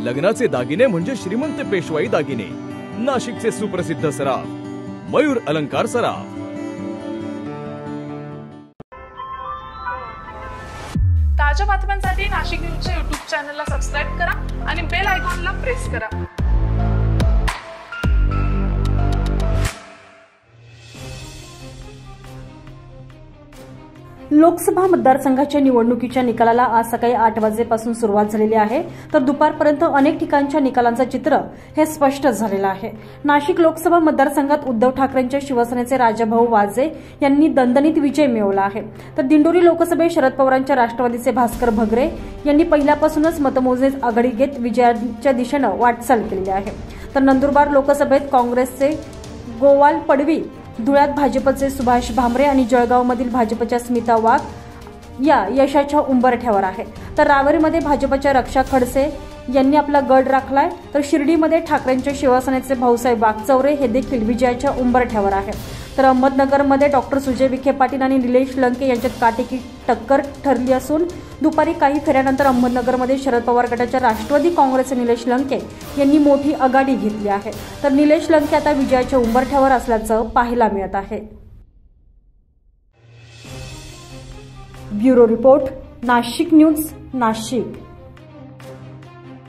लग्नाचे दागिने म्हणजे श्रीमंत पेशवाई दागिने, नाशिकचे सुप्रसिद्ध सराफ मयूर अलंकार सराफ। ताज्या बातम्यांसाठी नाशिक न्यूजच्या YouTube चॅनलला सबस्क्राइब करा आणि बेल आयकॉनला प्रेस करा। लोकसभा मतदारसंघाच्या निवडणुकीच्या निकालाला आज सकाळी 8 वाजेपासून सुरुवात झालेली आहे, तर दुपारपर्यंत अनेक ठिकाणच्या निकालांचं चित्र हे स्पष्ट झालेलं आहे। नाशिक लोकसभा मतदारसंघात उद्धव ठाकरेंच्या शिवसेनेचे राजाभाऊ वाजे यांनी दणदणीत विजय मिळवला आहे, तर दिंडोरी लोकसभेत शरद पवारांच्या राष्ट्रवादीचे भास्कर भगरे यांनी पहिल्यापासूनच मतमोजणीत आघाडी घेत विजयाच्या दिशेनं वाटचाल केली आहे। तर नंदुरबार लोकसभेत काँग्रेसचे गोवाल पडवी, धुळ्यात भाजपचे सुभाष भामरे आणि जळगावमधील भाजपच्या स्मिता वाघ या यशाच्या उंबरठ्यावर आहे। तर रावेरीमध्ये भाजपच्या रक्षा खडसे यांनी आपला गड राखलाय, तर शिर्डीमध्ये ठाकरेंच्या शिवसेनेचे भाऊसाहेब वागचौरे हे देखील विजयाच्या उंबरठ्यावर आहे। तर अहमदनगरमध्ये डॉक्टर सुजय विखे पाटील आणि निलेश लंके यांच्यात काटेकी टक्कर ठरली असून दुपारी काही फेऱ्यानंतर अहमदनगरमध्ये शरद पवार गटाच्या राष्ट्रवादी काँग्रेसचे निलेश लंके यांनी मोठी आघाडी घेतली आहे। तर निलेश लंके आता विजयाच्या उंबरठ्यावर असल्याचं पाहायला मिळत आहे। Bureau report, Nashik news, Nashik.